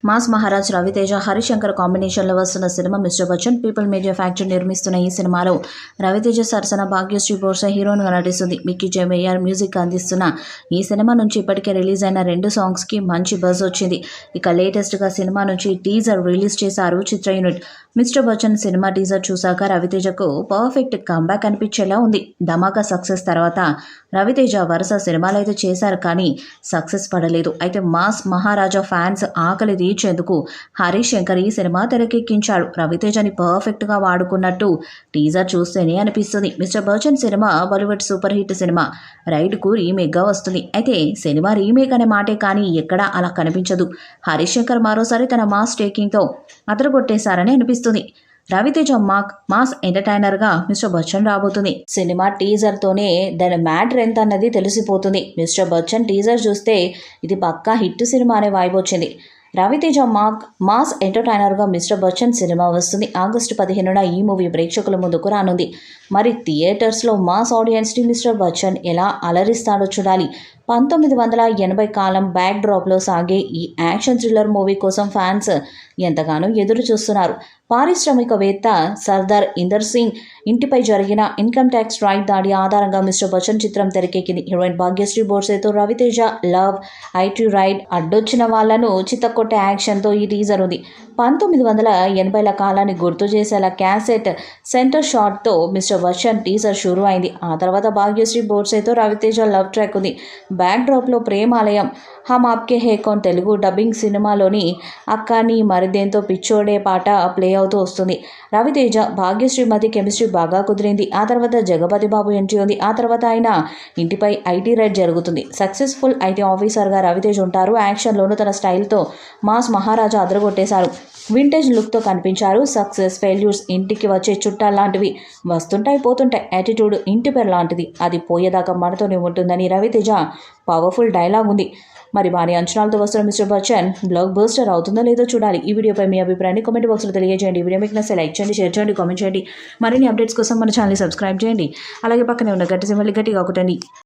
Mass Maharaj Raviteja Harishankar కాంబినేషన్లో వస్తున్న cinema mister Bachchan people media factory నిర్మిస్తున్న ఈ సినిమాలో రవితేజ సరసన భాగ్యశ్రీ బోర్సే హీరోయిన్గా నటిస్తుంది. మిక్కీ జే మేయర్ మ్యూజిక్ అందిస్తున్న ఈ సినిమా నుంచి ఇప్పటికే రిలీజ్ అయిన 2 సాంగ్స్కి మంచి బజ్ వచ్చింది. ఇక లేటెస్ట్గా సినిమా నుంచి టీజర్ రిలీజ్ చేశారు చిత్ర unit. Mr Bachchan cinema teaser చూశాక రవితేజకు పర్ఫెక్ట్ కంబ్యాక్ అనిపించేలా ఉంది. ధమాకా సక్సెస్ తర్వాత రవితేజ వరుస సినిమాలు అయితే చేశారు, కానీ సక్సెస్ పడలేదు. అయితే మాస్ మహారాజా ఫ్యాన్స్ ఆకలి తీర్చేందుకు హరిశంకర్ ఈ సినిమా తెరకెక్కించాడు. రవితేజని పర్ఫెక్ట్గా వాడుకున్నట్టు టీజర్ చూస్తేనే అనిపిస్తుంది. Mr Bachchan cinema Bollywood super hit cinema. రైడ్కు రీమేక్గా వస్తుంది. అయితే సినిమా రీమేక్ అనే మాటే కానీ ఎక్కడా అలా కనిపించదు. హరిశంకర్ మరోసారి తన మాస్ టేకింగ్తో అదరగొట్టేశారని అనిపిస్తుంది. రవితేజ మాస్ ఎంటర్టైనర్గా మిస్టర్ బచ్చన్ రాబోతుంది. సినిమా టీజర్తోనే దాని మ్యాటర్ ఎంత అన్నది తెలిసిపోతుంది. మిస్టర్ బచ్చన్ టీజర్ చూస్తే ఇది పక్కా హిట్ సినిమా అనే వైబ్ వచ్చింది. రవితేజ మాస్ ఎంటర్టైనర్గా మిస్టర్ బచ్చన్ సినిమా వస్తుంది. ఆగస్టు 15న ఈ మూవీ ప్రేక్షకుల ముందుకు రానుంది. మరి థియేటర్స్లో మాస్ ఆడియన్స్ని మిస్టర్ బచ్చన్ ఎలా అలరిస్తాడో చూడాలి. 1980 కాలం బ్యాక్ డ్రాప్లో సాగే ఈ యాక్షన్ థ్రిల్లర్ మూవీ కోసం ఫ్యాన్స్ ఎంతగానో ఎదురు చూస్తున్నారు. పారిశ్రామికవేత్త సర్దార్ ఇందర్ సింగ్ ఇంటిపై జరిగిన ఇన్కమ్ ట్యాక్స్ రైడ్ దాడి ఆధారంగా మిస్టర్ బచ్చన్ చిత్రం తెరకెక్కింది. హీరోయిన్ భాగ్యశ్రీ బోర్సేతో రవితేజ లవ్ ఐటీ రైడ్ అడ్డొచ్చిన వాళ్లను చిత్తకొట్టే యాక్షన్తో ఈ టీజర్ ఉంది. 1980ల కాలాన్ని గుర్తు చేసేలా క్యాసెట్ సెంటర్ షాట్తో మిస్టర్ బచ్చన్ టీజర్ షురూ అయింది. ఆ తర్వాత భాగ్యశ్రీ బోర్సేతో రవితేజ లవ్ ట్రాక్ ఉంది. బ్యాక్ డ్రాప్లో ప్రేమాలయం, హమ్ ఆప్కే హే కౌన్ తెలుగు డబ్బింగ్ సినిమాలోని అక్కాని మరిదేంతో పిచ్చోడే పాట ప్లే అవుతూ వస్తుంది. రవితేజ భాగ్యశ్రీ మధ్య కెమిస్ట్రీ బాగా కుదిరింది. ఆ తర్వాత జగపతి బాబు ఎంట్రీ ఉంది. ఆ తర్వాత ఆయన ఇంటిపై ఐటీ రైడ్ జరుగుతుంది. సక్సెస్ఫుల్ ఐటీ ఆఫీసర్గా రవితేజ ఉంటారు. యాక్షన్లోనూ తన స్టైల్తో మాస్ మహారాజా అదరగొట్టేశారు. వింటేజ్ లుక్తో కనిపించారు. సక్సెస్ ఫెయిల్యూర్స్ ఇంటికి వచ్చే చుట్టాలు లాంటివి, వస్తుంటాయి పోతుంటాయి. యాటిట్యూడ్ ఇంటి పేరు లాంటిది, అది పోయేదాకా మనతోనే ఉంటుందని రవితేజ పవర్ఫుల్ డైలాగ్ ఉంది. మరి భారీ అంచనాలతో వస్తున్న మిస్టర్ బచ్చన్ బ్లాక్ బస్టర్ అవుతుందో లేదో చూడాలి. ఈ వీడియోపై మీ అభిప్రాయాన్ని కామెంట్ బాక్స్లో తెలియజేయండి. ఈ వీడియో మీకు నచ్చితే లైక్ చేయండి, షేర్ చేయండి, కామెంట్ చేయండి. మరిన్ని అప్డేట్స్ కోసం మన ఛానల్ని సబ్స్క్రైబ్ చేయండి. అలాగే పక్కనే ఉన్న గట్టి సింబల్ని గట్టిగా కొట్టండి.